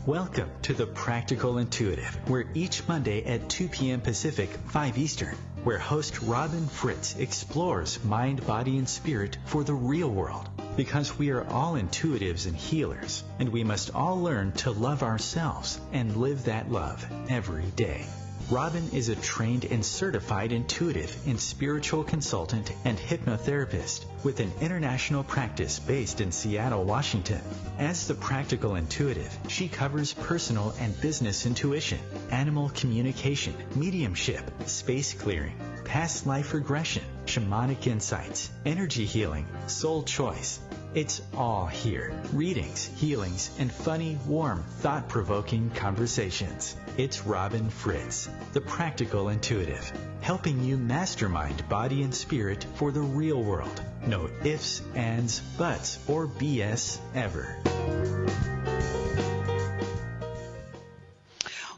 Welcome to The Practical Intuitive, where each Monday at 2 p.m. Pacific, 5 Eastern, where host Robin Fritz explores mind, body, and spirit for the real world. Because we are all intuitives and healers, and we must all learn to love ourselves and live that love every day. Robin is a trained and certified intuitive and spiritual consultant and hypnotherapist with an international practice based in Seattle, Washington. As the Practical Intuitive, she covers personal and business intuition, animal communication, mediumship, space clearing, past life regression, shamanic insights, energy healing, soul choice. It's all here. Readings, healings, and funny, warm, thought-provoking conversations. It's Robin Fritz, the Practical Intuitive, helping you mastermind body and spirit for the real world. No ifs, ands, buts, or BS ever.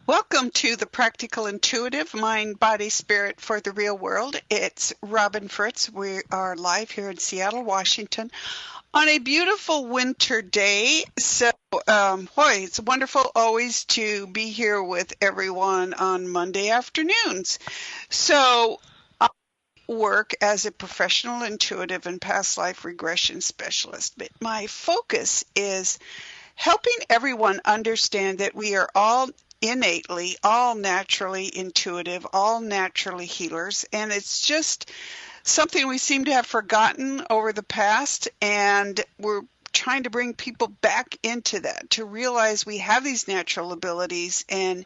Welcome to the Practical Intuitive, Mind, Body, Spirit for the Real World. It's Robin Fritz. We are live here in Seattle, Washington on a beautiful winter day. So, it's wonderful always to be here with everyone on Monday afternoons. So, I work as a professional intuitive and past life regression specialist, but my focus is helping everyone understand that we are all innately, all naturally intuitive, all naturally healers, and it's just something we seem to have forgotten over the past, and we're trying to bring people back into that, to realize we have these natural abilities and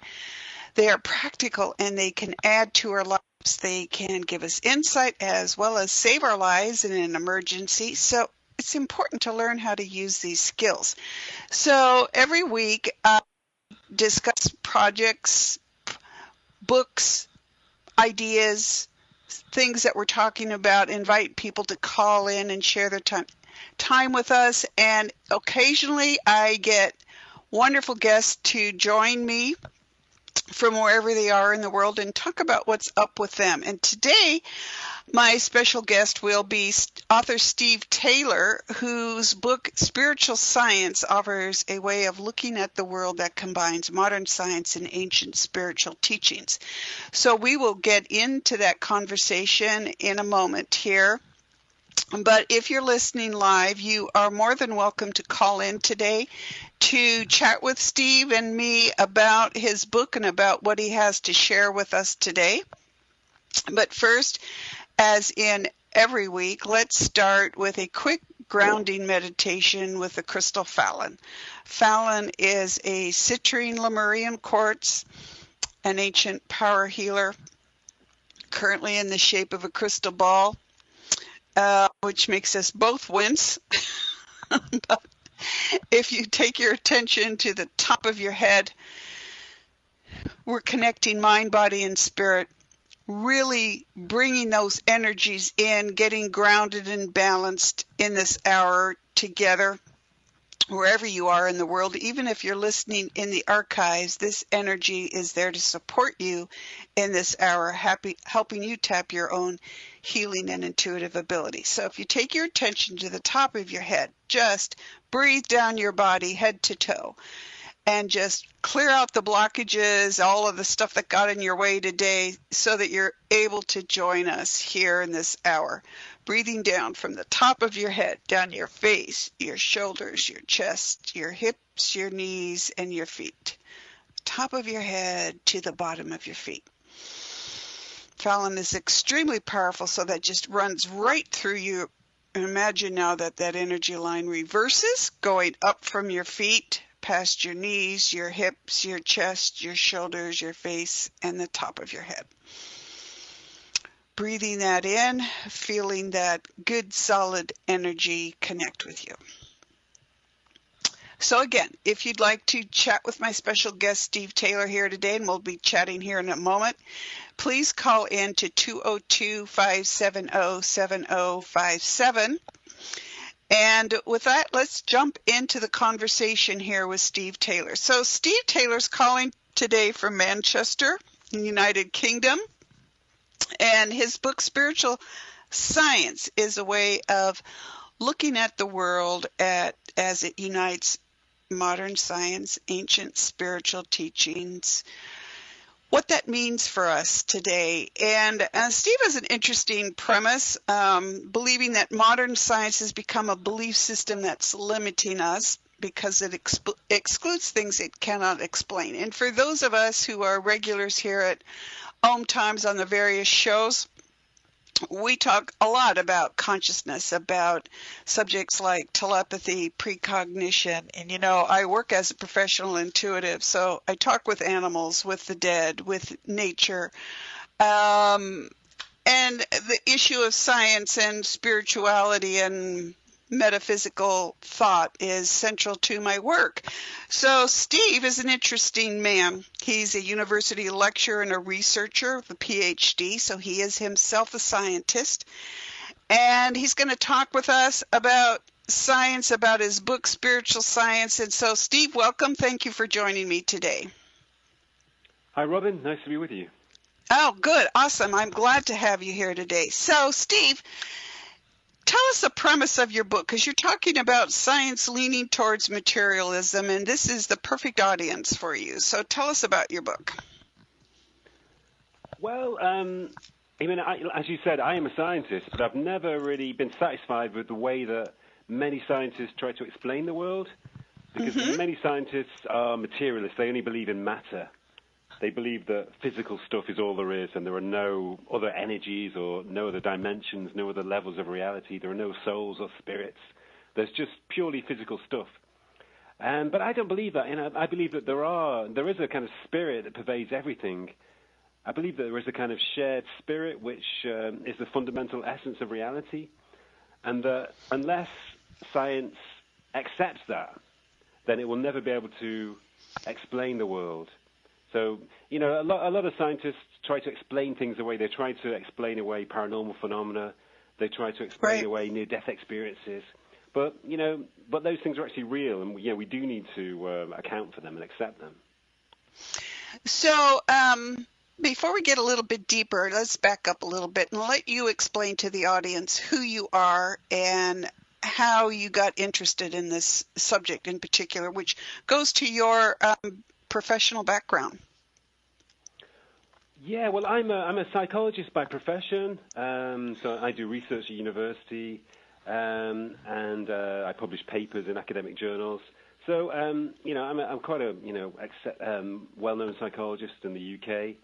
they are practical and they can add to our lives. They can give us insight as well as save our lives in an emergency. So it's important to learn how to use these skills. So every week I discuss projects, books, ideas, things that we're talking about, invite people to call in and share their time with us. And occasionally I get wonderful guests to join me from wherever they are in the world and talk about what's up with them. And today, my special guest will be author Steve Taylor, whose book Spiritual Science offers a way of looking at the world that combines modern science and ancient spiritual teachings. So we will get into that conversation in a moment here. But if you're listening live, you are more than welcome to call in today to chat with Steve and me about his book and about what he has to share with us today. But first, as in every week, let's start with a quick grounding meditation with the crystal Fallon. Fallon is a citrine Lemurian quartz, an ancient power healer, currently in the shape of a crystal ball, which makes us both wince. But if you take your attention to the top of your head, we're connecting mind, body, and spirit, really bringing those energies in, getting grounded and balanced in this hour together, wherever you are in the world. Even if you're listening in the archives, this energy is there to support you in this hour, helping you tap your own healing and intuitive ability. So if you take your attention to the top of your head, just breathe down your body head to toe and just clear out the blockages, all of the stuff that got in your way today, so that you're able to join us here in this hour. Breathing down from the top of your head, down your face, your shoulders, your chest, your hips, your knees, and your feet. Top of your head to the bottom of your feet. Fallon is extremely powerful, so that just runs right through you. Imagine now that that energy line reverses, going up from your feet, past your knees, your hips, your chest, your shoulders, your face, and the top of your head. Breathing that in, feeling that good, solid energy connect with you. So again, if you'd like to chat with my special guest, Steve Taylor, here today, and we'll be chatting here in a moment, please call in to 202-570-7057. And with that, let's jump into the conversation here with Steve Taylor. So Steve Taylor's calling today from Manchester, in the United Kingdom. And his book, Spiritual Science, is a way of looking at the world as it unites modern science, ancient spiritual teachings, what that means for us today. And Steve has an interesting premise, believing that modern science has become a belief system that's limiting us because it excludes things it cannot explain. And for those of us who are regulars here at OMTimes on the various shows, we talk a lot about consciousness, about subjects like telepathy, precognition. And, I work as a professional intuitive, so I talk with animals, with the dead, with nature. And the issue of science and spirituality and metaphysical thought is central to my work. So Steve is an interesting man. He's a university lecturer and a researcher with a PhD, so he is himself a scientist. And he's going to talk with us about science, about his book, Spiritual Science. And so, Steve, welcome. Thank you for joining me today. Hi, Robin. Nice to be with you. Oh, good. Awesome. I'm glad to have you here today. So, Steve, tell us the premise of your book, because you're talking about science leaning towards materialism, and this is the perfect audience for you. So tell us about your book. Well, as you said, I am a scientist, but I've never really been satisfied with the way that many scientists try to explain the world, because many scientists are materialists. They only believe in matter. They believe that physical stuff is all there is, and there are no other energies or no other dimensions, no other levels of reality. There are no souls or spirits. There's just purely physical stuff. But I don't believe that. I believe that there is a kind of spirit that pervades everything. I believe that there is a kind of shared spirit which is the fundamental essence of reality, and that unless science accepts that, then it will never be able to explain the world. So, a lot of scientists try to explain things away. They try to explain away paranormal phenomena. They try to explain away near-death experiences. But those things are actually real, and we do need to account for them and accept them. So, before we get a little bit deeper, let's back up a little bit and let you explain to the audience who you are and how you got interested in this subject in particular, which goes to your professional background. Yeah, well, I'm a psychologist by profession, so I do research at university, and I publish papers in academic journals. So, I'm quite a well-known psychologist in the UK,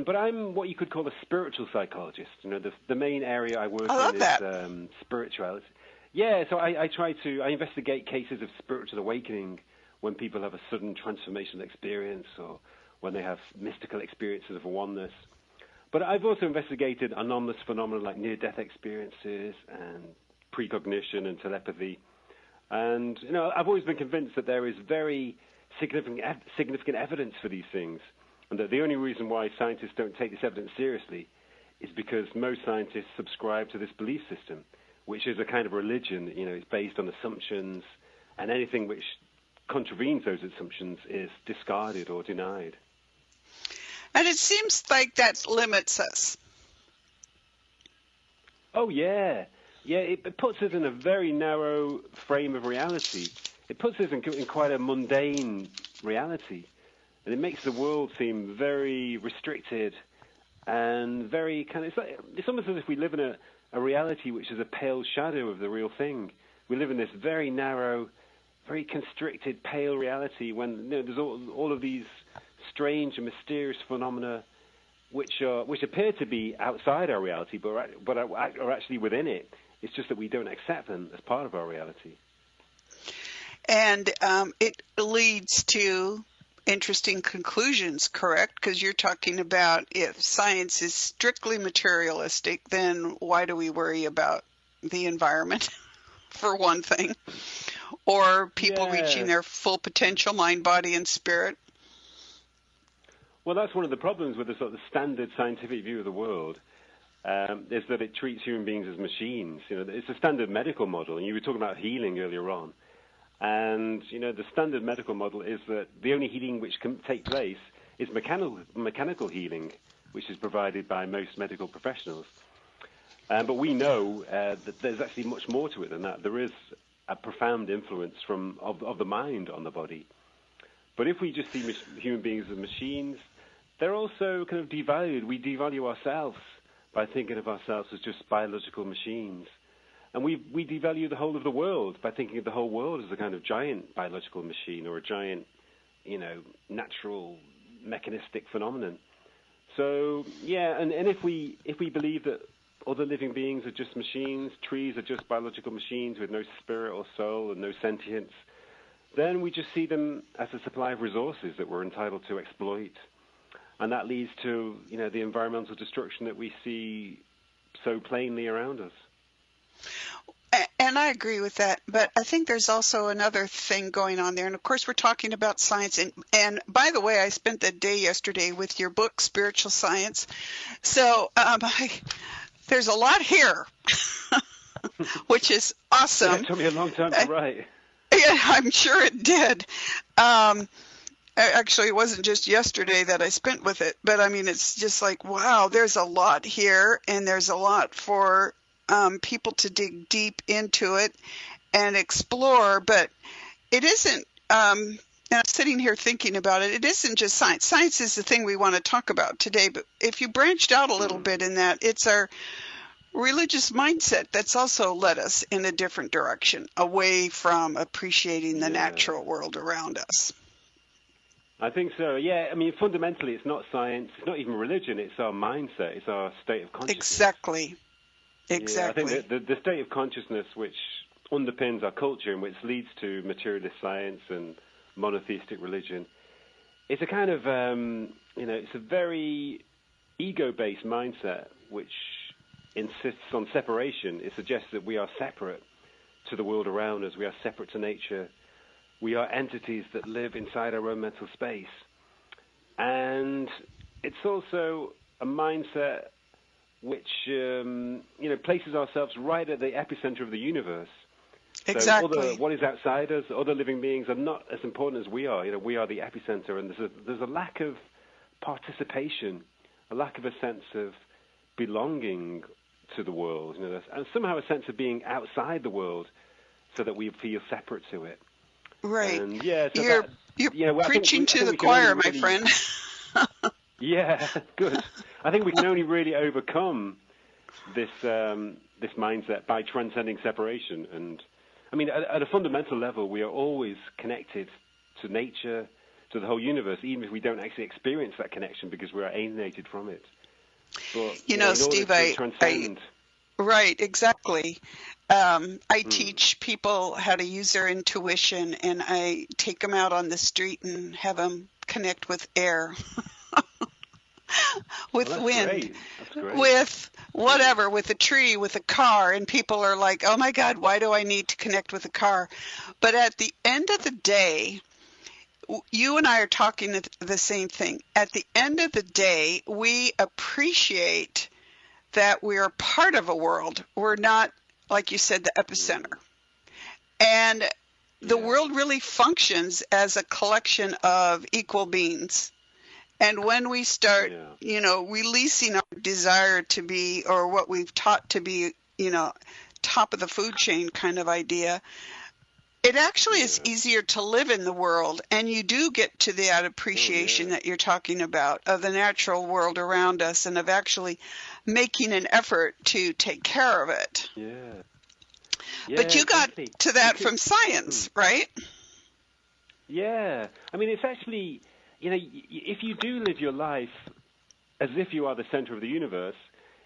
but I'm what you could call a spiritual psychologist. The main area I work in is spirituality. Yeah, so I investigate cases of spiritual awakening when people have a sudden transformational experience or when they have mystical experiences of oneness. But I've also investigated anomalous phenomena like near-death experiences and precognition and telepathy. And, I've always been convinced that there is very significant evidence for these things, and that the only reason why scientists don't take this evidence seriously is because most scientists subscribe to this belief system, which is a kind of religion. It's based on assumptions, and anything which contravenes those assumptions is discarded or denied. And it seems like that limits us. Oh, yeah. Yeah, it puts us in a very narrow frame of reality. It puts us in quite a mundane reality. And it makes the world seem very restricted and very it's almost as if we live in a reality which is a pale shadow of the real thing. We live in this very narrow, very constricted, pale reality when there's all of these strange and mysterious phenomena which appear to be outside our reality, but are actually within it. It's just that we don't accept them as part of our reality. And it leads to interesting conclusions, correct? Because you're talking about if science is strictly materialistic, then why do we worry about the environment, for one thing, or people reaching their full potential, mind, body, and spirit? Well, that's one of the problems with the sort of standard scientific view of the world, is that it treats human beings as machines. It's a standard medical model, and you were talking about healing earlier on. And, the standard medical model is that the only healing which can take place is mechanical healing, which is provided by most medical professionals. But we know that there's actually much more to it than that. There is a profound influence of the mind on the body. But if we just see human beings as machines, they're also kind of devalued. We devalue ourselves by thinking of ourselves as just biological machines. And we devalue the whole of the world by thinking of the whole world as a kind of giant biological machine or a giant, natural mechanistic phenomenon. So, yeah, and if we believe that other living beings are just machines, trees are just biological machines with no spirit or soul and no sentience, then we just see them as a supply of resources that we're entitled to exploit. And that leads to, the environmental destruction that we see so plainly around us. And I agree with that, but I think there's also another thing going on there. And of course, we're talking about science. And by the way, I spent the day yesterday with your book, Spiritual Science. So there's a lot here, which is awesome. Yeah, it took me a long time to write. Yeah, I'm sure it did. Actually, it wasn't just yesterday that I spent with it, but I mean, it's just like, wow, there's a lot here, and there's a lot for people to dig deep into it and explore. But it isn't, and I'm sitting here thinking about it, it isn't just science. Science is the thing we want to talk about today, but if you branched out a little bit in that, it's our religious mindset that's also led us in a different direction, away from appreciating the natural world around us. I think so, yeah. I mean, fundamentally, it's not science, it's not even religion, it's our mindset, it's our state of consciousness. Exactly. Yeah, I think the state of consciousness which underpins our culture and which leads to materialist science and monotheistic religion, it's a kind of, it's a very ego-based mindset which insists on separation. It suggests that we are separate to the world around us, we are separate to nature. We are entities that live inside our own mental space. And it's also a mindset which, places ourselves right at the epicenter of the universe. Exactly. So what is outside us, other living beings are not as important as we are. We are the epicenter, and there's a lack of participation, a lack of a sense of belonging to the world, and somehow a sense of being outside the world so that we feel separate to it. Right. And yeah, so you're preaching to the choir, my friend. Yeah, good. I think we can only really overcome this mindset by transcending separation. And I mean, at a fundamental level, we are always connected to nature, to the whole universe, even if we don't actually experience that connection because we are alienated from it. But Steve, right, exactly. I teach people how to use their intuition, and I take them out on the street and have them connect with air, with wind, with whatever, with a tree, with a car. And people are like, oh my God, why do I need to connect with a car? But at the end of the day, you and I are talking the same thing. At the end of the day, we appreciate that we are part of a world. We're not, like you said, the epicenter. And the world really functions as a collection of equal beings. And when we start, releasing our desire to be, or what we've taught to be, top of the food chain kind of idea, it actually is easier to live in the world, and you do get to that appreciation that you're talking about of the natural world around us and of actually making an effort to take care of it. Yeah. But you got to that from science, right? Yeah. I mean, it's actually, if you do live your life as if you are the center of the universe,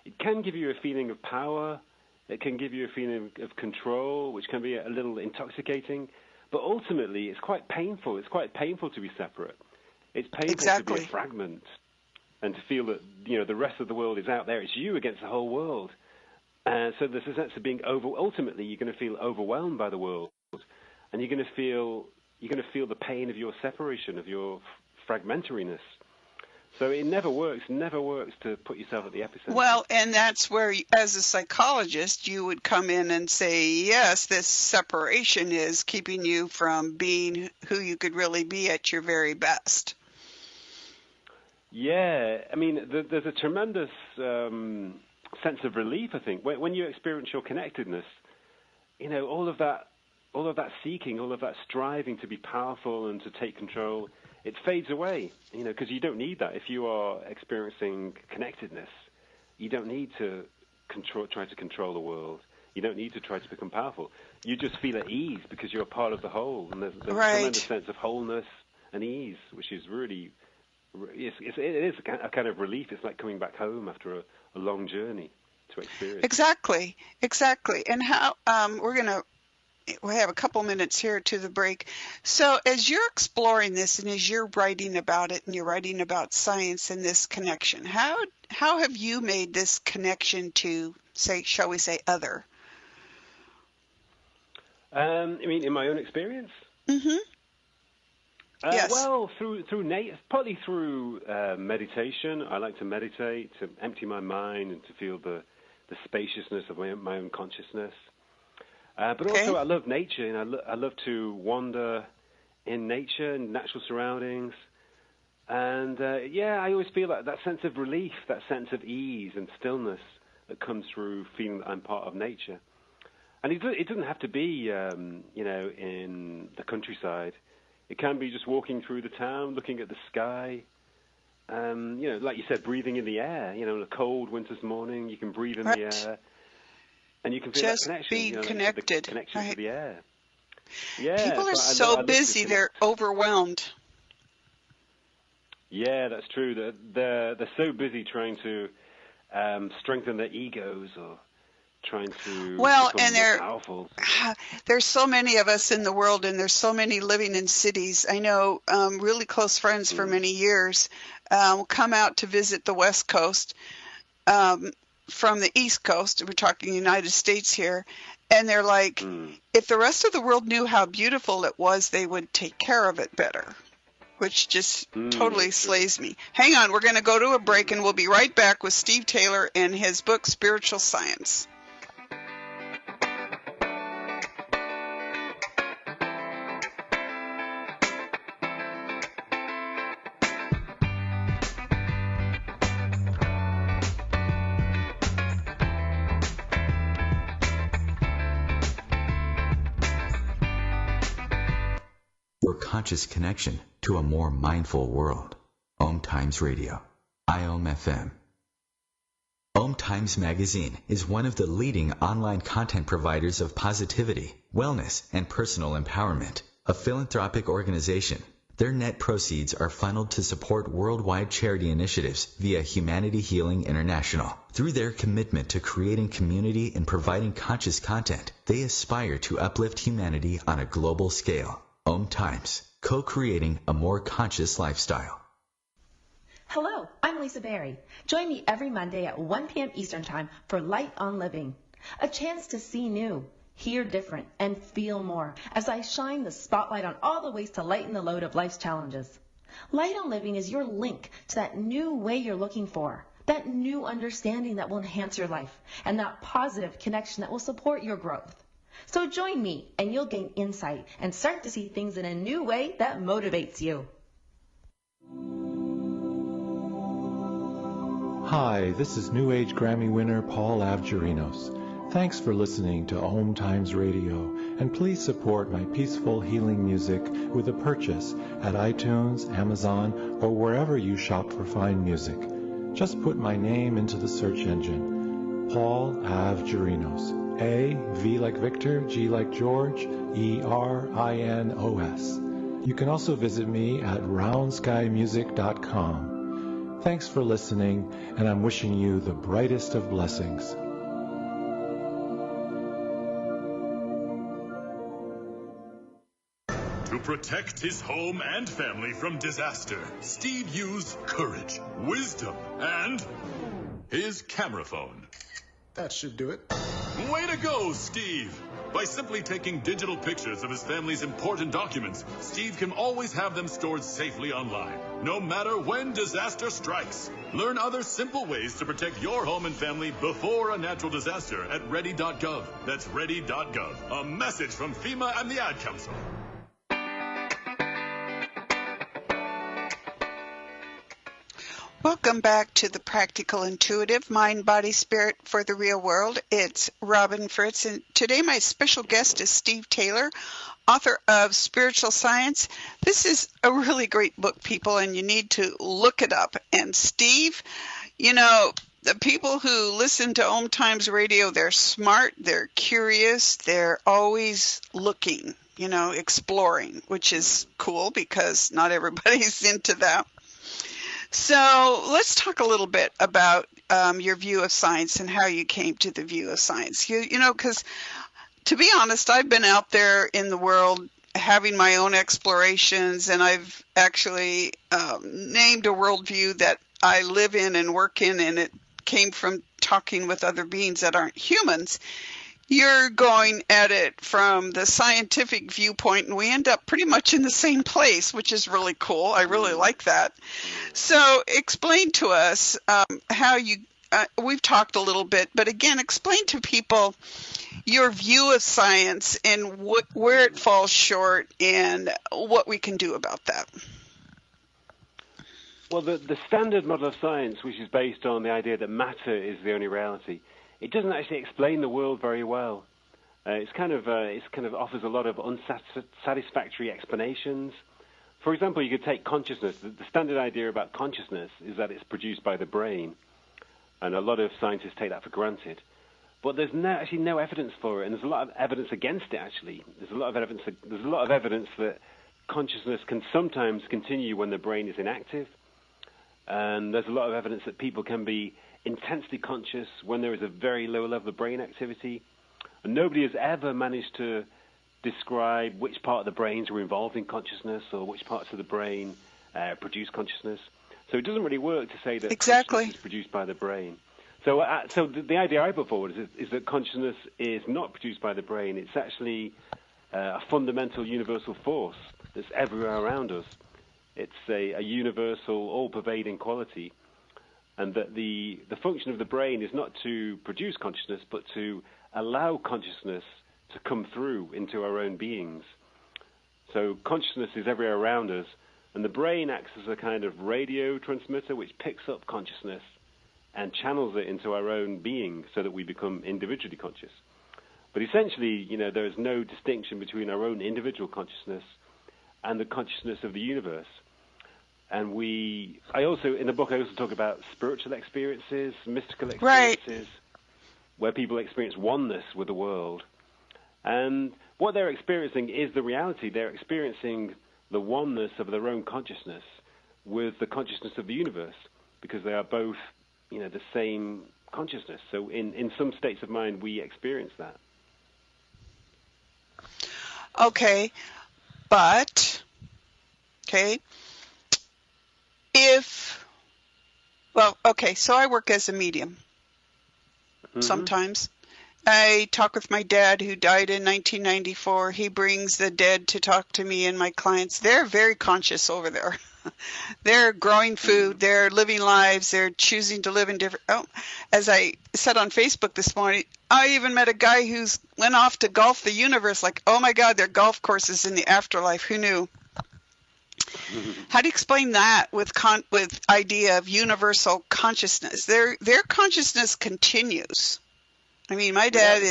it can give you a feeling of power. It can give you a feeling of control, which can be a little intoxicating. But ultimately, it's quite painful. It's quite painful to be separate. It's painful to be a fragment and to feel that, the rest of the world is out there. It's you against the whole world. So there's a sense of being ultimately, you're going to feel overwhelmed by the world. And you're going to feel the pain of your separation, of your fragmentariness. So it never works to put yourself at the epicenter. Well, and that's where, as a psychologist, you would come in and say, yes, this separation is keeping you from being who you could really be at your very best. Yeah, I mean, there's a tremendous sense of relief, I think, when you experience your connectedness. All of that seeking, all of that striving to be powerful and to take control, it fades away, because you don't need that. If you are experiencing connectedness, you don't need to try to control the world. You don't need to try to become powerful. You just feel at ease because you're a part of the whole, and there's a tremendous sense of wholeness and ease, which is really, it is a kind of relief. It's like coming back home after a long journey to experience. Exactly. And how we have a couple minutes here to the break. So as you're exploring this and as you're writing about it and you're writing about science and this connection, how have you made this connection to, shall we say, other? I mean, in my own experience? Mm-hmm. Yes. Well, partly through meditation. I like to meditate, to empty my mind and to feel the spaciousness of my own consciousness. But also, I love nature, and I love to wander in nature and natural surroundings. And I always feel that sense of relief, that sense of ease and stillness that comes through feeling that I'm part of nature. And it doesn't have to be, in the countryside. It can be just walking through the town, looking at the sky. Like you said, breathing in the air. On a cold winter's morning, you can breathe in the air. And you can feel just that connection, being connected. The connection to the air. Yeah, people are so busy, they're overwhelmed. Yeah, that's true. They're so busy trying to strengthen their egos or trying to become more powerful. There's so many of us in the world, and there's so many living in cities. I know really close friends for many years come out to visit the West Coast. From the East Coast, we're talking United States here, and they're like, if the rest of the world knew how beautiful it was, they would take care of it better, which just totally slays me. Hang on, we're going to go to a break, and we'll be right back with Steve Taylor and his book, Spiritual Science. Conscious connection to a more mindful world. OMTimes Radio, IOM FM. OMTimes Magazine is one of the leading online content providers of positivity, wellness, and personal empowerment. A philanthropic organization, their net proceeds are funneled to support worldwide charity initiatives via Humanity Healing International. Through their commitment to creating community and providing conscious content, they aspire to uplift humanity on a global scale. OMTimes, co-creating a more conscious lifestyle. Hello, I'm Lisa Berry. Join me every Monday at 1 p.m. Eastern Time for Light on Living, a chance to see new, hear different, and feel more as I shine the spotlight on all the ways to lighten the load of life's challenges. Light on Living is your link to that new way you're looking for, that new understanding that will enhance your life, and that positive connection that will support your growth. So join me, and you'll gain insight and start to see things in a new way that motivates you. Hi, this is New Age Grammy winner Paul Avgerinos. Thanks for listening to OMTimes Radio, and please support my peaceful healing music with a purchase at iTunes, Amazon, or wherever you shop for fine music. Just put my name into the search engine, Paul Avgerinos. A, V like Victor, G like George, E-R-I-N-O-S. You can also visit me at roundskymusic.com. Thanks for listening, and I'm wishing you the brightest of blessings. To protect his home and family from disaster, Steve used courage, wisdom, and his camera phone. That should do it. Way to go, Steve! By simply taking digital pictures of his family's important documents, Steve can always have them stored safely online, no matter when disaster strikes. Learn other simple ways to protect your home and family before a natural disaster at ready.gov. That's ready.gov. A message from FEMA and the Ad Council. Welcome back to the Practical Intuitive Mind, Body, Spirit for the Real World. It's Robin Fritz, and today my special guest is Steve Taylor, author of Spiritual Science. This is a really great book, people, and you need to look it up. And Steve, you know, the people who listen to OMTimes radio, they're smart, they're curious, they're always looking, you know, exploring, which is cool because not everybody's into that. So let's talk a little bit about your view of science and how you came to the view of science. You know, because to be honest, I've been out there in the world having my own explorations, and I've actually named a worldview that I live in and work in, and it came from talking with other beings that aren't humans. You're going at it from the scientific viewpoint, and we end up pretty much in the same place, which is really cool. I really like that. So explain to us how you, we've talked a little bit, but again, explain to people your view of science and where it falls short and what we can do about that. Well, the standard model of science, which is based on the idea that matter is the only reality, it doesn't actually explain the world very well. It kind of offers a lot of unsatisfactory explanations. For example, you could take consciousness. The standard idea about consciousness is that it's produced by the brain, and a lot of scientists take that for granted. But there's actually no evidence for it, and there's a lot of evidence against it. Actually, there's a lot of evidence that consciousness can sometimes continue when the brain is inactive, and there's a lot of evidence that people can be intensely conscious when there is a very low level of brain activity. And nobody has ever managed to describe which part of the brains were involved in consciousness or which parts of the brain produce consciousness. So it doesn't really work to say that consciousness is produced by the brain. So the idea I put forward is that consciousness is not produced by the brain. It's actually a fundamental universal force that's everywhere around us. It's a universal, all-pervading quality. And that the function of the brain is not to produce consciousness, but to allow consciousness to come through into our own beings. So consciousness is everywhere around us, and the brain acts as a kind of radio transmitter which picks up consciousness and channels it into our own being so that we become individually conscious. But essentially, you know, there is no distinction between our own individual consciousness and the consciousness of the universe. And in the book, I also talk about spiritual experiences, mystical experiences, where people experience oneness with the world. And what they're experiencing is the reality. They're experiencing the oneness of their own consciousness with the consciousness of the universe, because they are both, you know, the same consciousness. So in some states of mind, we experience that. Okay. So I work as a medium. Sometimes. I talk with my dad who died in 1994. He brings the dead to talk to me and my clients. They're very conscious over there. They're growing food. They're living lives. They're choosing to live in different... as I said on Facebook this morning, I even met a guy who's went off to golf the universe. Like, oh my God, there are golf courses in the afterlife. Who knew? How do you explain that with idea of universal consciousness? Their consciousness continues. I mean, my dad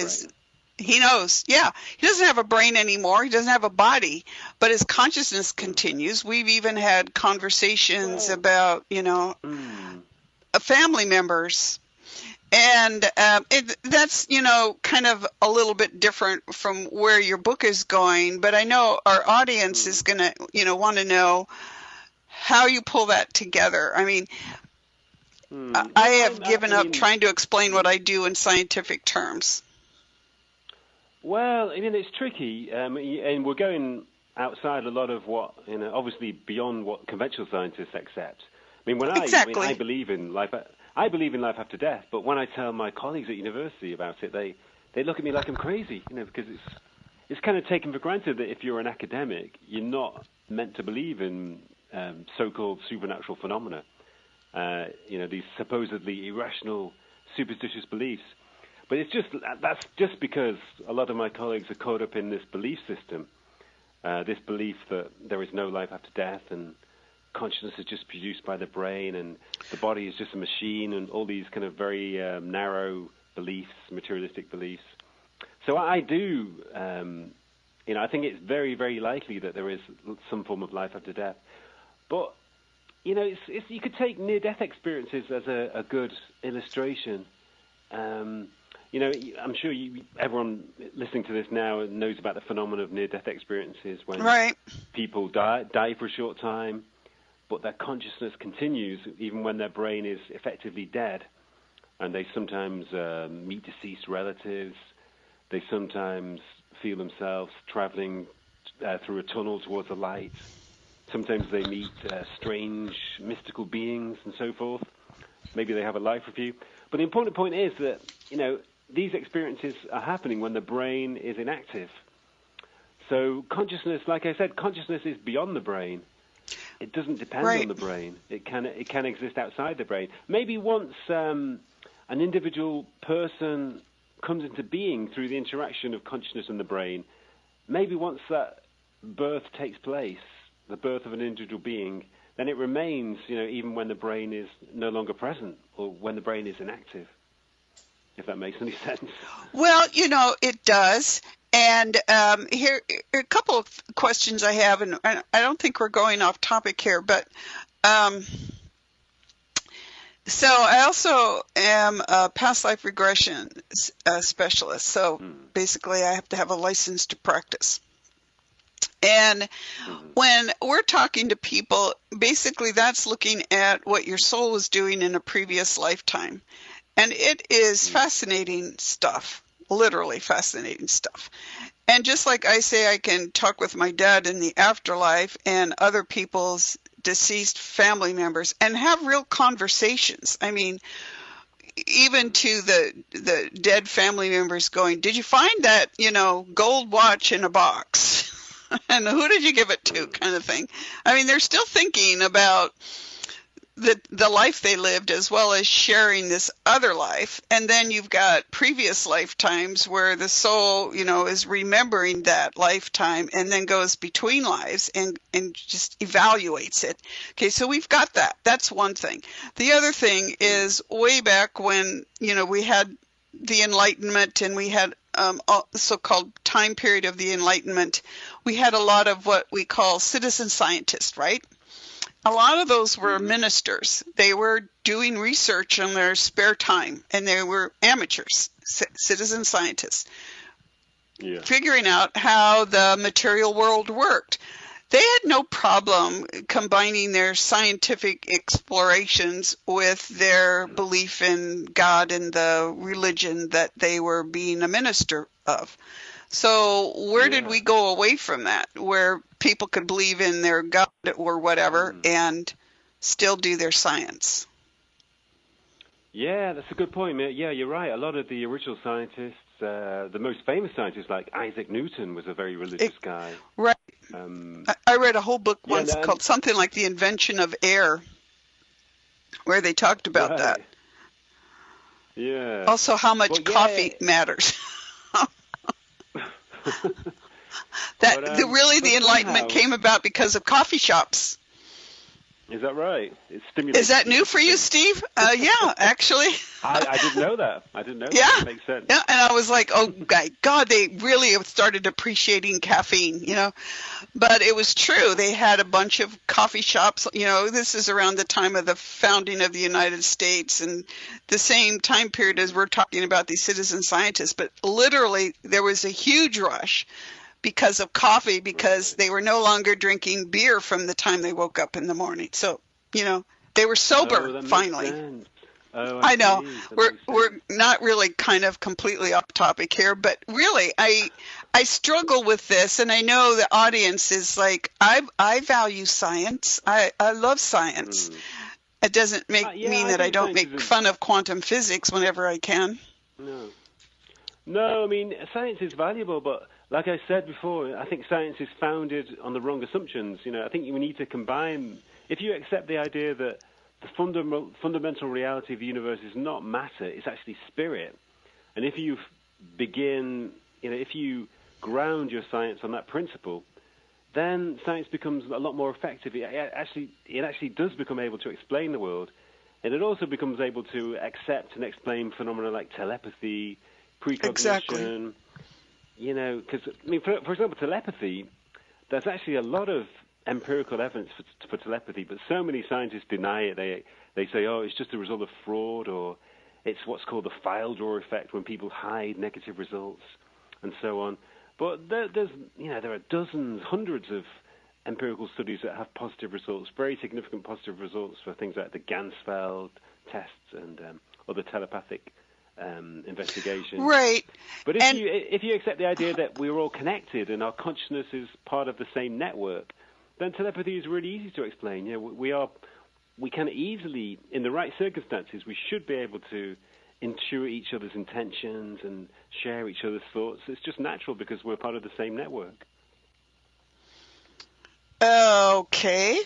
he knows. Yeah, he doesn't have a brain anymore. He doesn't have a body, but his consciousness continues. We've even had conversations about, you know, family members. And that's, you know, kind of a little bit different from where your book is going. But I know our audience is going to, you know, want to know how you pull that together. I mean, I have given up trying to explain what I do in scientific terms. Well, I mean, it's tricky. And we're going outside a lot of what, you know, obviously beyond what conventional scientists accept. I mean, I believe in life. I believe in life after death, but when I tell my colleagues at university about it, they look at me like I'm crazy, you know, because it's kind of taken for granted that if you're an academic, you're not meant to believe in so-called supernatural phenomena, you know, these supposedly irrational, superstitious beliefs. But that's just because a lot of my colleagues are caught up in this belief system, this belief that there is no life after death, and consciousness is just produced by the brain, and the body is just a machine, and all these kind of very narrow beliefs, materialistic beliefs. So I do, I think it's very, very likely that there is some form of life after death. But, you could take near-death experiences as a good illustration. I'm sure everyone listening to this now knows about the phenomenon of near-death experiences when people die for a short time, but their consciousness continues even when their brain is effectively dead. And they sometimes meet deceased relatives. They sometimes feel themselves traveling through a tunnel towards a light. Sometimes they meet strange, mystical beings and so forth. Maybe they have a life review. But the important point is that, these experiences are happening when the brain is inactive. So consciousness, like I said, consciousness is beyond the brain. It doesn't depend on the brain. It can exist outside the brain. Maybe once an individual person comes into being through the interaction of consciousness and the brain, maybe once that birth takes place, the birth of an individual being, then it remains, even when the brain is no longer present or when the brain is inactive, if that makes any sense. Well, it does. And here are a couple of questions I have, and I don't think we're going off topic here, but so I also am a past life regression specialist. So basically I have to have a license to practice. And when we're talking to people, basically that's looking at what your soul was doing in a previous lifetime. And it is fascinating stuff, literally fascinating stuff. And just like I say, I can talk with my dad in the afterlife and other people's deceased family members and have real conversations. I mean, even to the dead family members going, did you find that, gold watch in a box? And who did you give it to, kind of thing. I mean, they're still thinking about the life they lived as well as sharing this other life. And then you've got previous lifetimes where the soul, is remembering that lifetime and then goes between lives and just evaluates it. Okay, so we've got that. That's one thing. The other thing is way back when, we had the Enlightenment and we had so-called time period of the Enlightenment, we had a lot of what we call citizen scientists, right? A lot of those were ministers. They were doing research in their spare time, and they were amateurs, citizen scientists, figuring out how the material world worked. They had no problem combining their scientific explorations with their belief in God and the religion that they were being a minister of. So where did we go away from that, where people could believe in their God or whatever and still do their science? Yeah, that's a good point, mate. Yeah, you're right. A lot of the original scientists, the most famous scientists like Isaac Newton was a very religious guy. Right. I read a whole book once called something like The Invention of Air, where they talked about that. Yeah. Also how much coffee matters. The Enlightenment came about because of coffee shops. Is that right? It stimulates. Is that new for you, Steve? Yeah, actually. I didn't know that. Yeah. That makes sense. Yeah, and I was like, oh, my God, they really have started appreciating caffeine, But it was true. They had a bunch of coffee shops. This is around the time of the founding of the United States and the same time period as we're talking about these citizen scientists. But literally, there was a huge rush because of coffee, because they were no longer drinking beer from the time they woke up in the morning. So, they were sober finally. I know we're not really kind of completely off topic here, but really I struggle with this, and I know the audience is like, I value science. I love science. It doesn't mean that I don't make fun of quantum physics whenever I can. No, I mean, science is valuable, but like I said before, I think science is founded on the wrong assumptions. I think we need to combine, if you accept the idea that the fundamental reality of the universe is not matter, it's actually spirit. And if you begin, if you ground your science on that principle, then science becomes a lot more effective. It actually does become able to explain the world, and it also becomes able to accept and explain phenomena like telepathy, precognition. Exactly. You know, because for example, telepathy. There's actually a lot of empirical evidence for telepathy, but so many scientists deny it. They say, oh, it's just a result of fraud, or it's what's called the file drawer effect, when people hide negative results, and so on. But there are dozens, hundreds of empirical studies that have positive results, very significant positive results for things like the Ganzfeld tests and other telepathic investigations. Right. But if you accept the idea that we're all connected and our consciousness is part of the same network, then telepathy is really easy to explain. You know, we can easily, in the right circumstances, we should be able to intuit each other's intentions and share each other's thoughts. It's just natural because we're part of the same network. Okay.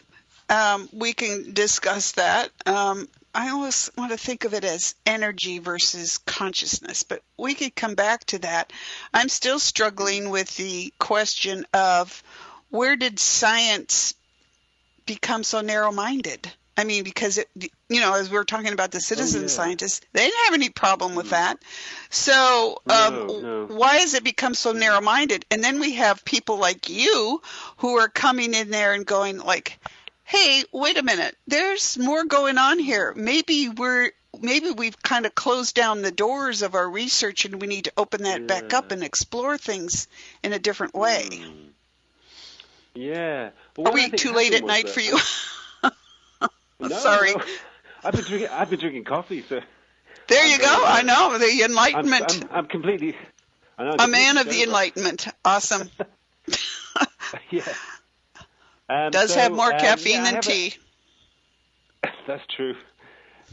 We can discuss that. I always want to think of it as energy versus consciousness, but we could come back to that. I'm still struggling with the question of where did science become so narrow-minded? I mean, because, as we were talking about the citizen scientists, they didn't have any problem with that. So No. why has it become so narrow-minded? And then we have people like you who are coming in there and going like, hey, wait a minute, there's more going on here. Maybe we've kind of closed down the doors of our research and we need to open that back up and explore things in a different way. Yeah. Are we too late at night for you? No, sorry. No. I've been drinking coffee, so. There you go. I know the Enlightenment. I'm completely. I know, a man of the Enlightenment. Awesome. Yeah. Does have more caffeine than tea. That's true.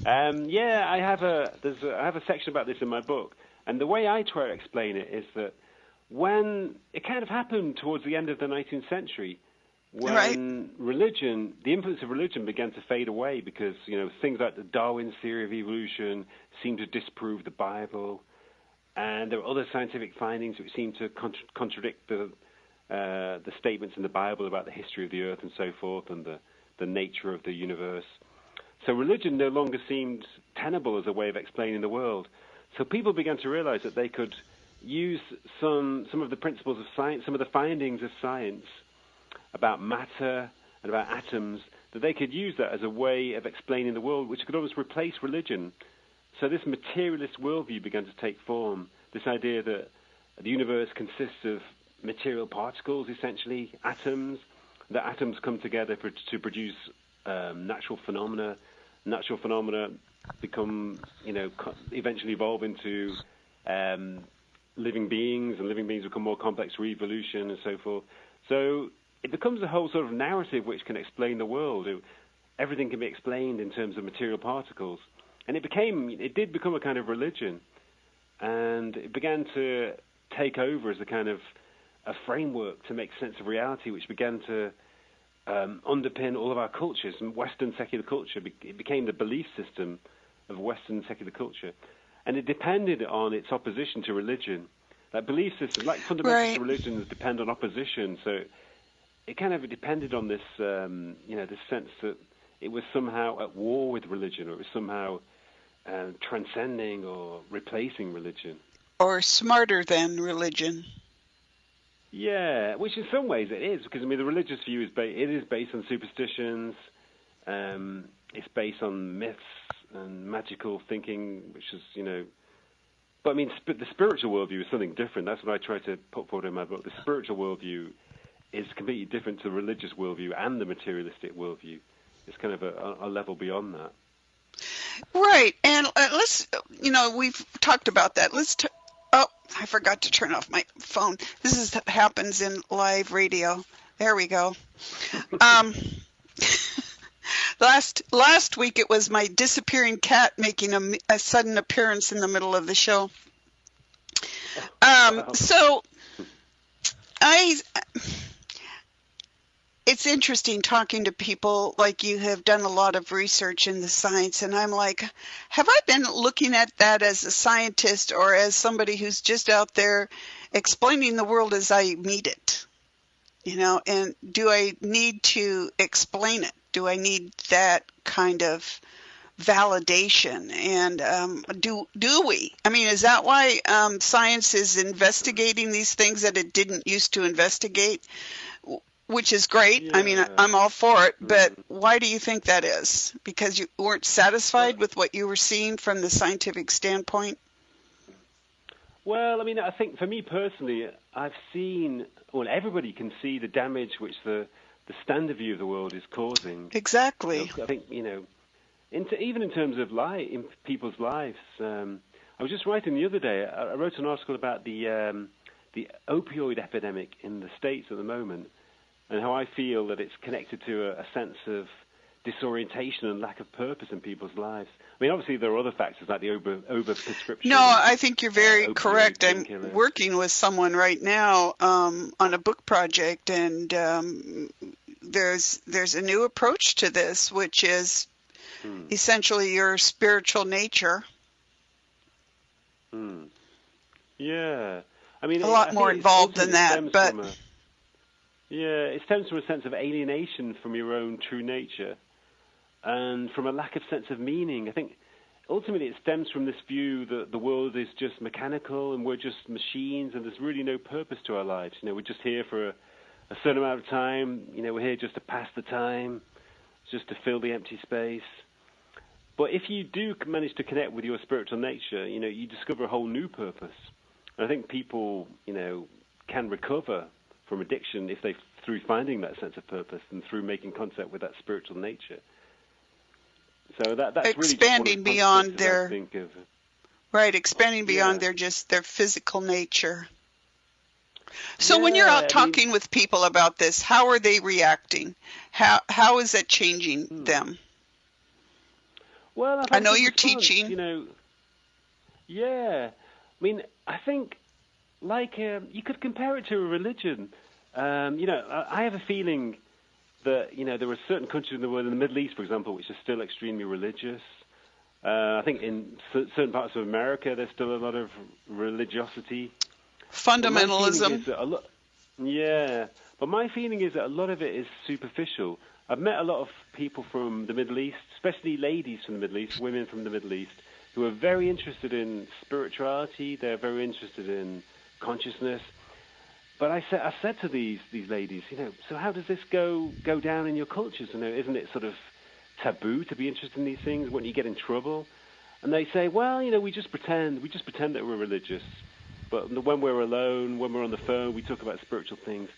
I have a section about this in my book, and the way I try to explain it is that when it kind of happened towards the end of the 19th century, when the influence of religion began to fade away because things like the Darwin theory of evolution seemed to disprove the Bible, and there were other scientific findings which seemed to contradict the statements in the Bible about the history of the earth and so forth, and the nature of the universe. So religion no longer seemed tenable as a way of explaining the world. So people began to realize that they could use some of the principles of science, some of the findings of science about matter and about atoms, that they could use that as a way of explaining the world, which could almost replace religion. So this materialist worldview began to take form, this idea that the universe consists of material particles, essentially, atoms, that atoms come together to produce natural phenomena. Natural phenomena become, eventually evolve into living beings, and living beings become more complex through evolution and so forth. So it becomes a whole sort of narrative which can explain the world. Everything can be explained in terms of material particles. And it did become a kind of religion. And it began to take over as a kind of a framework to make sense of reality, which began to underpin all of our cultures. And Western secular culture, it became the belief system of Western secular culture. And it depended on its opposition to religion. Like belief systems, like fundamentalist religions depend on opposition. So it kind of depended on this, this sense that it was somehow at war with religion, or it was somehow transcending or replacing religion. Or smarter than religion. Yeah, which in some ways it is, because the religious view is based on superstitions. It's based on myths and magical thinking, which is But the spiritual worldview is something different. That's what I try to put forward in my book. The spiritual worldview is completely different to the religious worldview and the materialistic worldview. It's kind of a level beyond that. Right, and let's we've talked about that. I forgot to turn off my phone. This happens in live radio. There we go. Last week it was my disappearing cat making a sudden appearance in the middle of the show. So it's interesting talking to people like you have done a lot of research in the science, and I'm like, have I been looking at that as a scientist or as somebody who's just out there explaining the world as I meet it? and do I need to explain it? Do I need that kind of validation? And do we? I mean, is that why science is investigating these things that it didn't used to investigate? Which is great. Yeah. I mean, I'm all for it, but why do you think that is? Because you weren't satisfied with what you were seeing from the scientific standpoint? Well, I mean, I think for me personally, I've seen, well, everybody can see the damage which the standard view of the world is causing. Exactly. I think, even in terms of in people's lives. I was just writing the other day, I wrote an article about the opioid epidemic in the States at the moment, and how I feel that it's connected to a sense of disorientation and lack of purpose in people's lives. I mean, obviously there are other factors like the over-prescription. No, I think you're very correct. I'm working with someone right now on a book project, and there's a new approach to this, which is essentially your spiritual nature. Yeah. I mean, a lot more involved than that, but... it stems from a sense of alienation from your own true nature and from a lack of sense of meaning. I think ultimately it stems from this view that the world is just mechanical and we're just machines and there's really no purpose to our lives. We're just here for a certain amount of time. We're here just to pass the time, just to fill the empty space. But if you do manage to connect with your spiritual nature, you discover a whole new purpose. And I think people, can recover from addiction through finding that sense of purpose and through making contact with that spiritual nature. So that's expanding really beyond their beyond their physical nature. So when you're out talking with people about this, how are they reacting? How is that changing them? Well, I know you're teaching. Yeah. I mean, I think you could compare it to a religion. I have a feeling that, there are certain countries in the world, in the Middle East, for example, which are still extremely religious. I think in certain parts of America, there's still a lot of religiosity. Fundamentalism. But my feeling is that a lot of it is superficial. I've met a lot of people from the Middle East, especially ladies from the Middle East, women from the Middle East, who are very interested in spirituality. They're very interested in consciousness. But I said to these ladies, so how does this go down in your cultures? Isn't it sort of taboo to be interested in these things? Wouldn't you get in trouble? And they say, well, we just pretend that we're religious. But when we're alone, when we're on the phone, we talk about spiritual things.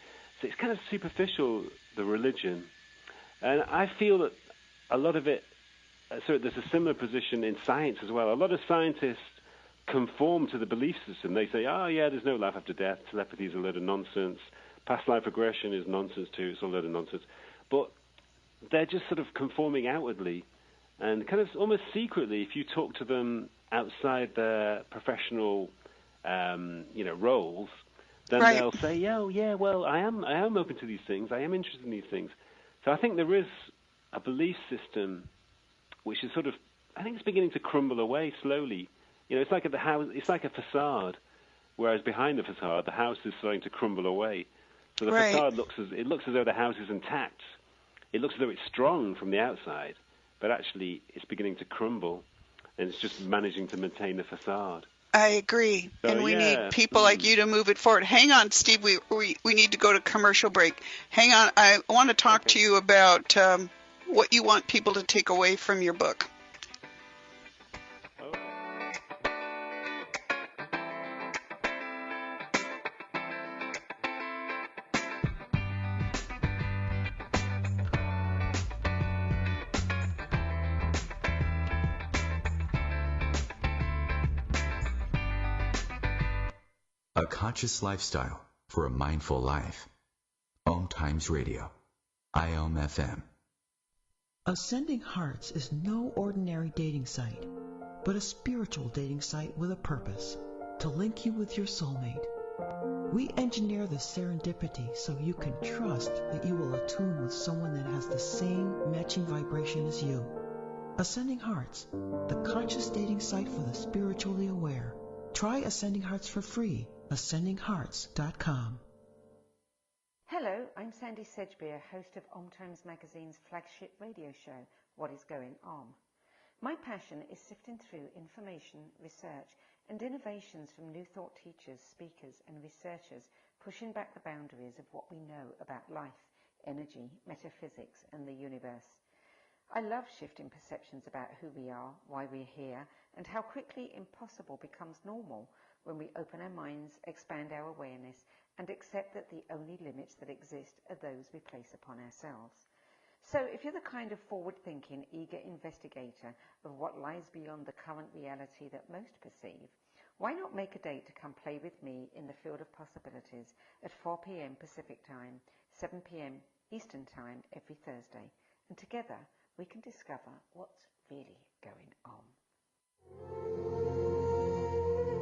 So it's kind of superficial, the religion. And I feel that a lot of it, so there's a similar position in science as well. A lot of scientists conform to the belief system. They say, there's no life after death. Telepathy is a load of nonsense. Past life regression is nonsense too. It's a load of nonsense. But they're just sort of conforming outwardly. And kind of almost secretly, if you talk to them outside their professional, roles, then they'll say, well, I am open to these things. I am interested in these things. So I think there is a belief system which is sort of, I think it's beginning to crumble away slowly. It's like the house. It's like a facade, whereas behind the facade, the house is starting to crumble away. So the facade looks as though the house is intact. It looks as though it's strong from the outside, but actually it's beginning to crumble, and it's just managing to maintain the facade. I agree, and we need people like you to move it forward. Hang on, Steve. We need to go to commercial break. Hang on. I want to talk to you about what you want people to take away from your book. A conscious lifestyle for a mindful life. OMTimes Radio. IOM FM. Ascending Hearts is no ordinary dating site, but a spiritual dating site with a purpose, to link you with your soulmate. We engineer the serendipity so you can trust that you will attune with someone that has the same matching vibration as you. Ascending Hearts, the conscious dating site for the spiritually aware. Try Ascending Hearts for free. AscendingHearts.com. Hello, I'm Sandy Sedgbeer, host of OMTimes magazine's flagship radio show, What is Going On? My passion is sifting through information, research, and innovations from new thought teachers, speakers, and researchers pushing back the boundaries of what we know about life, energy, metaphysics, and the universe. I love shifting perceptions about who we are, why we're here, and how quickly impossible becomes normal when we open our minds, expand our awareness, and accept that the only limits that exist are those we place upon ourselves. So if you're the kind of forward-thinking, eager investigator of what lies beyond the current reality that most perceive, why not make a date to come play with me in the field of possibilities at 4 p.m. Pacific Time, 7 p.m. Eastern Time every Thursday, and together we can discover what's really going on.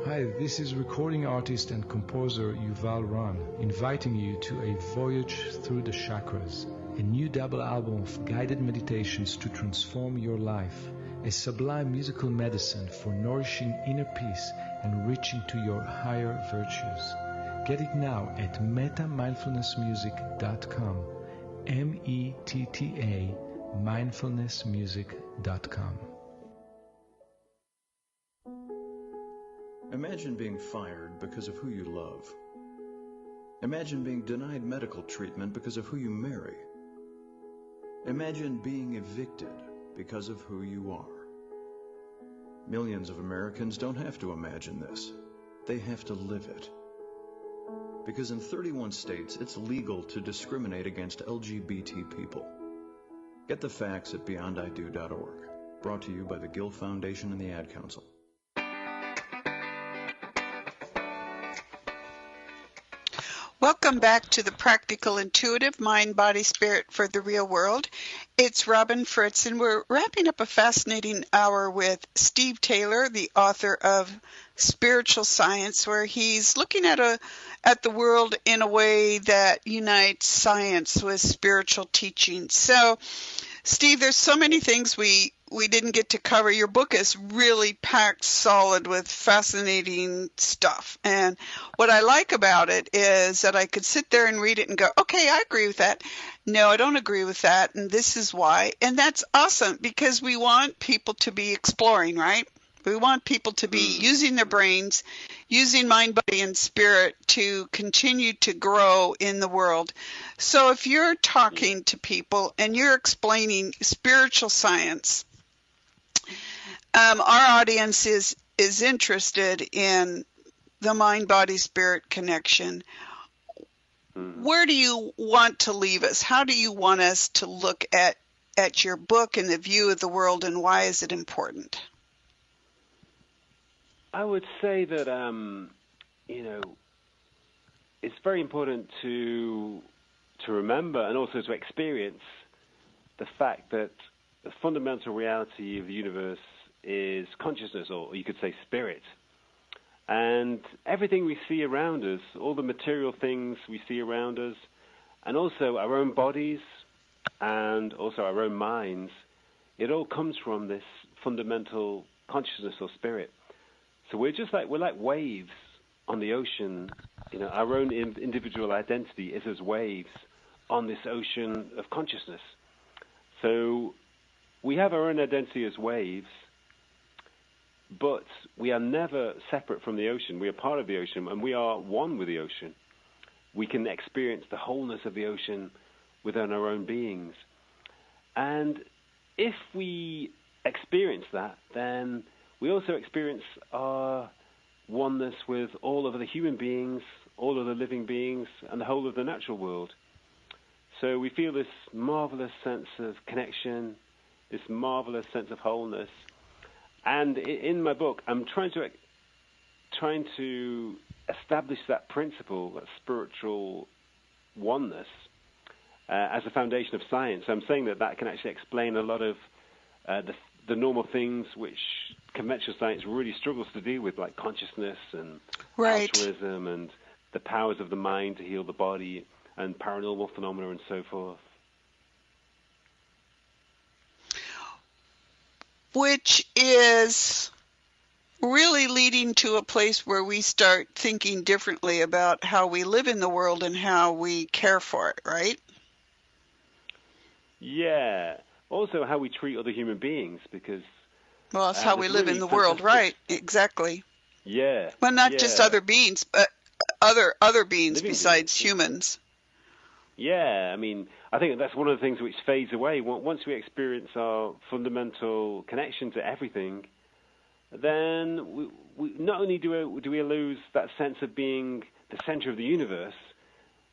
Hi, this is recording artist and composer Yuval Ran, inviting you to a voyage through the chakras, a new double album of guided meditations to transform your life, a sublime musical medicine for nourishing inner peace and reaching to your higher virtues. Get it now at metamindfulnessmusic.com, METTA mindfulnessmusic.com. Imagine being fired because of who you love. Imagine being denied medical treatment because of who you marry. Imagine being evicted because of who you are. Millions of Americans don't have to imagine this. They have to live it. Because in 31 states, it's legal to discriminate against LGBT people. Get the facts at beyondido.org. Brought to you by the Gill Foundation and the Ad Council. Welcome back to the Practical Intuitive Mind, Body, Spirit for the Real World. It's Robin Fritz, and we're wrapping up a fascinating hour with Steve Taylor, the author of Spiritual Science, where he's looking at the world in a way that unites science with spiritual teaching. So, Steve, there's so many things we didn't get to cover. Your book is really packed solid with fascinating stuff. And what I like about it is that I could sit there and read it and go, okay, I agree with that. No, I don't agree with that. And this is why. And that's awesome because we want people to be exploring, right? We want people to be using their brains, using mind, body, and spirit to continue to grow in the world. So if you're talking to people and you're explaining spiritual science, our audience is interested in the mind, body, spirit connection. Where do you want to leave us? How do you want us to look at your book and the view of the world, and why is it important? I would say that, it's very important to remember and also to experience the fact that the fundamental reality of the universe is consciousness, or you could say spirit. And everything we see around us, all the material things we see around us, and also our own bodies and also our own minds, it all comes from this fundamental consciousness or spirit. So we're like waves on the ocean. Our own individual identity is as waves on this ocean of consciousness. So we have our own identity as waves, but we are never separate from the ocean. We are part of the ocean, and we are one with the ocean. We can experience the wholeness of the ocean within our own beings. And if we experience that, then we also experience our oneness with all of the human beings, all of the living beings, and the whole of the natural world. So we feel this marvelous sense of connection, this marvelous sense of wholeness. And in my book, I'm trying to establish that principle, that spiritual oneness, as a foundation of science. I'm saying that can actually explain a lot of the normal things which conventional science really struggles to deal with, like consciousness and altruism and the powers of the mind to heal the body and paranormal phenomena and so forth. Which is really leading to a place where we start thinking differently about how we live in the world and how we care for it, right? Yeah. Also, how we treat other human beings, because Well, it's how we live in the world, right? Exactly. Yeah. Well, not just other beings, but other beings Living besides beings. humans. Yeah, I mean, I think that's one of the things which fades away. Once we experience our fundamental connection to everything, then we not only do we lose that sense of being the center of the universe,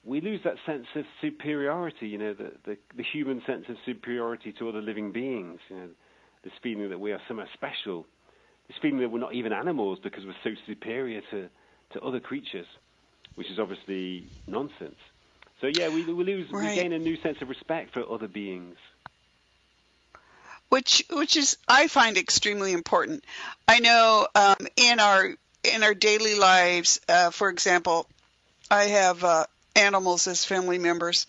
we lose that sense of superiority, you know, the human sense of superiority to other living beings, you know, this feeling that we are somehow special, this feeling that we're not even animals because we're so superior to other creatures, which is obviously nonsense. So yeah, we gain a new sense of respect for other beings. Which is, I find, extremely important. I know in our daily lives, for example, I have animals as family members,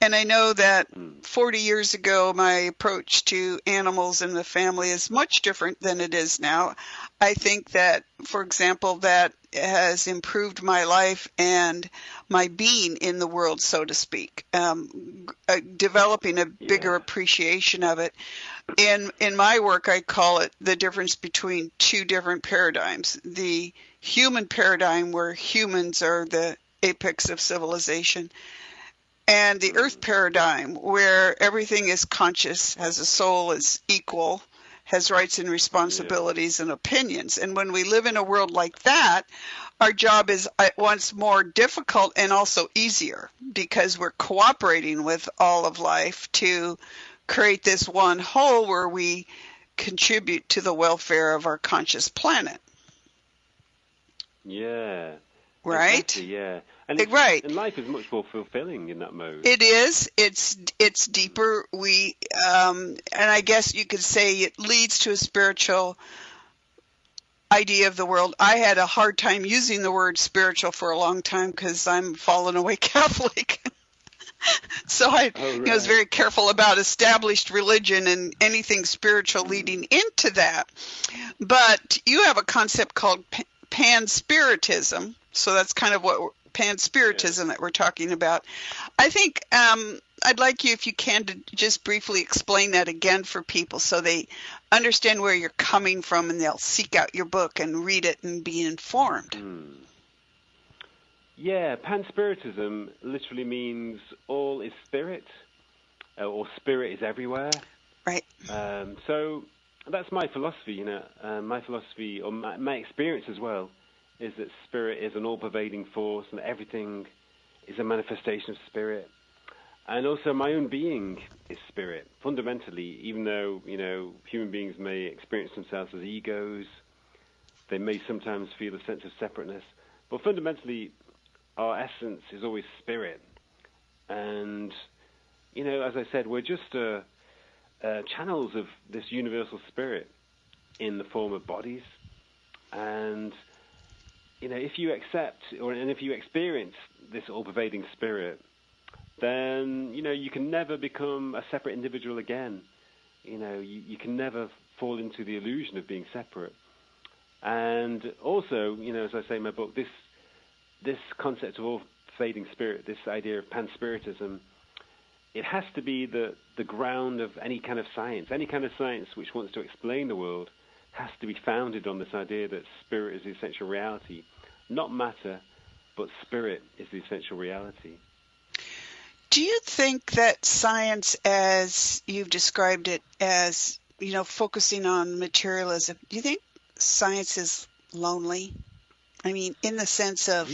and I know that 40 years ago, my approach to animals in the family is much different than it is now. I think that, for example, that has improved my life and my being in the world, so to speak, developing a bigger appreciation of it. In my work, I call it the difference between two different paradigms. The human paradigm, where humans are the apex of civilization, and the earth paradigm, where everything is conscious, has a soul, is equal, has rights and responsibilities and opinions. And when we live in a world like that, our job is at once more difficult and also easier, because we're cooperating with all of life to create this one whole where we contribute to the welfare of our conscious planet. Yeah. Right? Exactly, yeah. And life is much more fulfilling in that mode. It is. It's deeper. And I guess you could say it leads to a spiritual idea of the world. I had a hard time using the word spiritual for a long time because I'm fallen away Catholic. So I was very careful about established religion and anything spiritual leading into that. But you have a concept called pan-spiritism. So that's kind of what pan-spiritism that we're talking about. I think I'd like you, if you can, to just briefly explain that again for people so they understand where you're coming from, and they'll seek out your book and read it and be informed. Yeah, pan-spiritism literally means all is spirit, or spirit is everywhere. Right. So that's my philosophy, you know. My philosophy, or my experience as well, is that spirit is an all-pervading force, and everything is a manifestation of spirit. And also my own being is spirit, fundamentally, even though, you know, human beings may experience themselves as egos, they may sometimes feel a sense of separateness, but fundamentally our essence is always spirit. And, you know, as I said, we're just channels of this universal spirit in the form of bodies. And, you know, if you accept and if you experience this all-pervading spirit, then, you know, you can never become a separate individual again. You know, you can never fall into the illusion of being separate. And also, you know, as I say in my book, this concept of all-pervading spirit, this idea of pan-spiritism, it has to be the ground of any kind of science. Any kind of science which wants to explain the world has to be founded on this idea that spirit is the essential reality. Not matter, but spirit is the essential reality. Do you think that science, as you've described it, as, you know, focusing on materialism, do you think science is lonely? I mean, in the sense of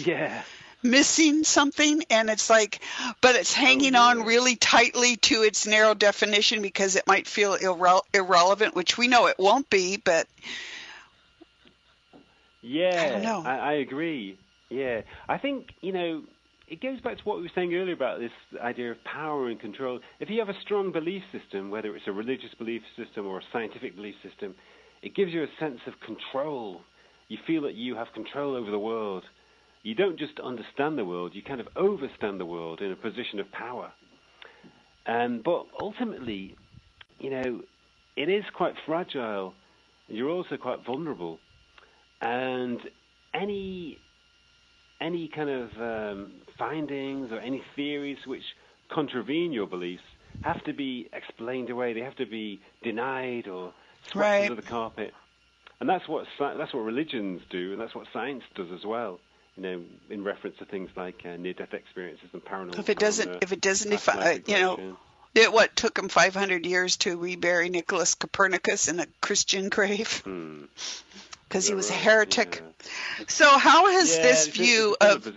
missing something, and it's like, but it's hanging on really tightly to its narrow definition because it might feel irrelevant, which we know it won't be, but I don't know. I agree. Yeah, I think, you know, it goes back to what we were saying earlier about this idea of power and control. If you have a strong belief system, whether it's a religious belief system or a scientific belief system, it gives you a sense of control. You feel that you have control over the world. You don't just understand the world, you kind of overstand the world in a position of power. But ultimately, you know, it is quite fragile. You're also quite vulnerable. and any kind of findings or any theories which contravene your beliefs have to be explained away. They have to be denied or swept under the carpet. And that's what religions do, and that's what science does as well. You know, in reference to things like near-death experiences and paranormal. If it doesn't, what took them 500 years to rebury Nicholas Copernicus in a Christian grave? Because he was a heretic. Yeah. So how has this view of...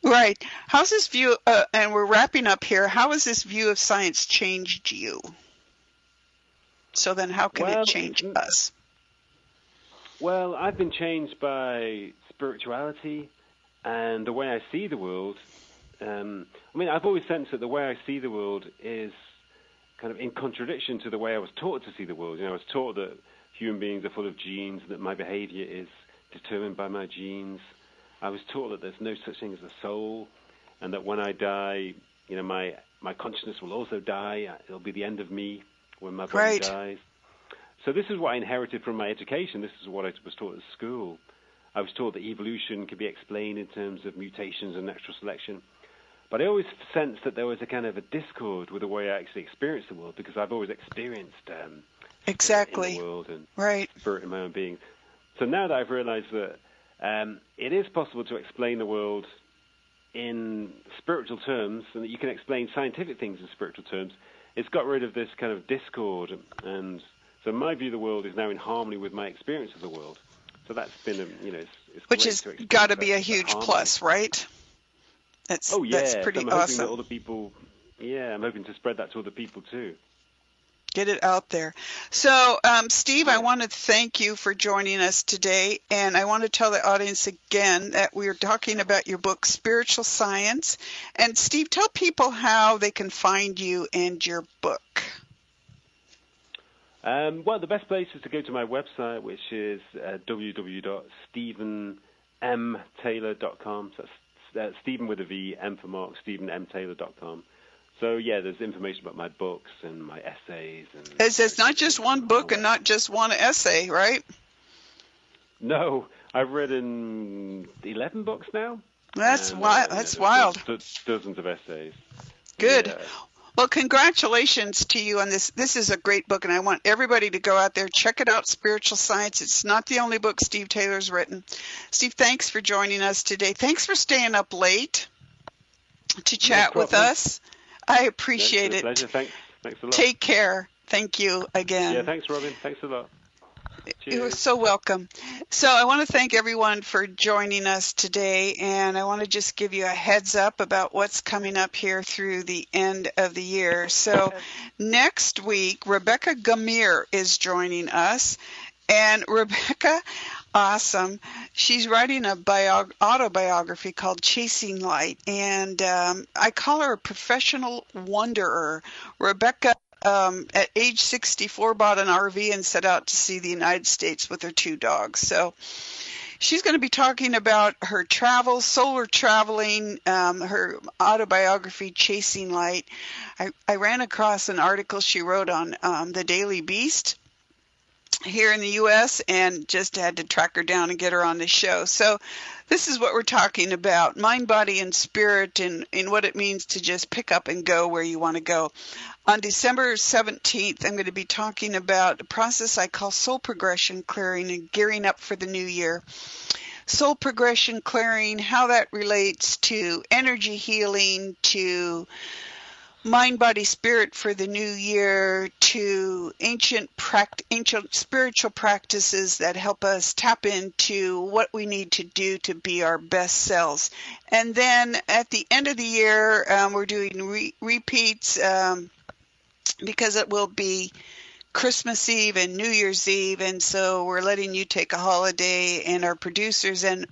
Right. How's this view, and we're wrapping up here, how has this view of science changed you? So then how can it change us? Well, I've been changed by spirituality and the way I see the world. I've always sensed that the way I see the world is kind of in contradiction to the way I was taught to see the world. You know, I was taught that human beings are full of genes, that my behavior is determined by my genes. I was taught that there's no such thing as a soul, and that when I die, you know, my consciousness will also die. It'll be the end of me when my body dies. So this is what I inherited from my education. This is what I was taught at school. I was taught that evolution could be explained in terms of mutations and natural selection. But I always sensed that there was a kind of a discord with the way I actually experienced the world, because I've always experienced in the world and spirit in my own being. So now that I've realized that it is possible to explain the world in spiritual terms, and that you can explain scientific things in spiritual terms, it's got rid of this kind of discord. And so my view of the world is now in harmony with my experience of the world. So that's been, it's which has got to be a huge plus, right? That's pretty I'm awesome. That other people, I'm hoping to spread that to other people too. Get it out there. So, Steve, I want to thank you for joining us today, and I want to tell the audience again that we're talking about your book, Spiritual Science. And Steve, tell people how they can find you and your book. Well, the best place is to go to my website, which is www.stephenmtaylor.com. So that's Stephen with a V, M for Mark, StephenMTaylor.com. So, there's information about my books and my essays. It's not just one book and not just one essay, right? No, I've written 11 books now. That's wild. Dozens of essays. Good. Yeah. Well, congratulations to you on this. This is a great book, and I want everybody to go out there, check it out, Spiritual Science. It's not the only book Steve Taylor's written. Steve, thanks for joining us today. Thanks for staying up late to chat with us. I appreciate it. Pleasure. Thanks a lot. Take care. Thank you again. Yeah, thanks, Robin. Thanks a lot. Cheers. You're so welcome. So I want to thank everyone for joining us today, and I want to just give you a heads up about what's coming up here through the end of the year. So next week, Rebecca Gamir is joining us, and Rebecca, awesome. She's writing a autobiography called Chasing Light, and I call her a professional wanderer. Rebecca, at age 64, bought an RV and set out to see the United States with her 2 dogs. So she's going to be talking about her travels, solar traveling, her autobiography, Chasing Light. I ran across an article she wrote on the Daily Beast here in the U.S. and just had to track her down and get her on the show. So this is what we're talking about, mind, body, and spirit, and what it means to just pick up and go where you want to go. On December 17th, I'm going to be talking about a process I call soul progression clearing and gearing up for the new year. Soul progression clearing, how that relates to energy healing, to mind, body, spirit for the new year, to ancient spiritual practices that help us tap into what we need to do to be our best selves. And then at the end of the year, we're doing repeats because it will be Christmas Eve and New Year's Eve, and so we're letting you take a holiday, and our producers and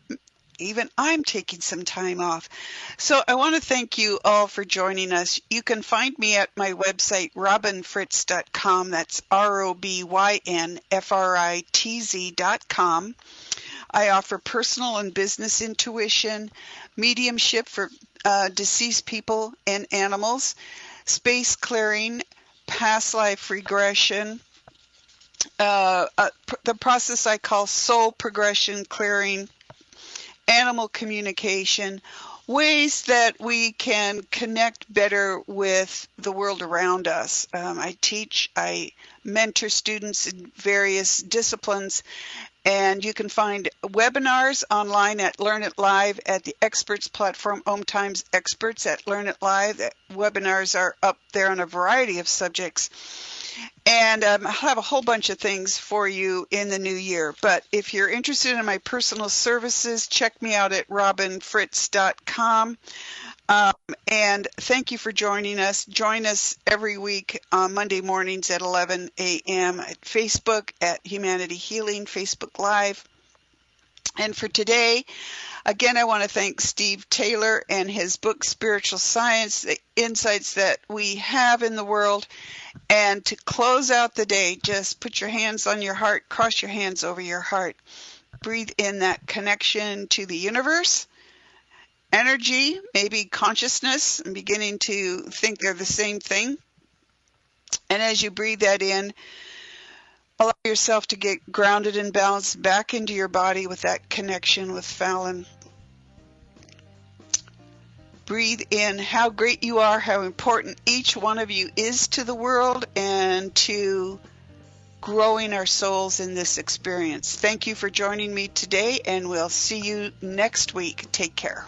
even I'm taking some time off. So I want to thank you all for joining us. You can find me at my website, robinfritz.com. That's ROBYNFRITZ.com. I offer personal and business intuition, mediumship for deceased people and animals, space clearing, past life regression, the process I call soul progression, clearing, animal communication, ways that we can connect better with the world around us. I mentor students in various disciplines, and you can find webinars online at Learn It Live at the Experts platform, OMTimes Experts at Learn It Live. The webinars are up there on a variety of subjects. And I'll have a whole bunch of things for you in the new year. But if you're interested in my personal services, check me out at robinfritz.com. And thank you for joining us. Join us every week on Monday mornings at 11 a.m. at Facebook at Humanity Healing, Facebook Live. And for today, again, I want to thank Steve Taylor and his book, Spiritual Science, the insights that we have in the world. And to close out the day, just put your hands on your heart, cross your hands over your heart. Breathe in that connection to the universe, energy, maybe consciousness, and beginning to think they're the same thing. And as you breathe that in, allow yourself to get grounded and balanced back into your body with that connection with Fallon. Breathe in how great you are, how important each one of you is to the world and to growing our souls in this experience. Thank you for joining me today, and we'll see you next week. Take care.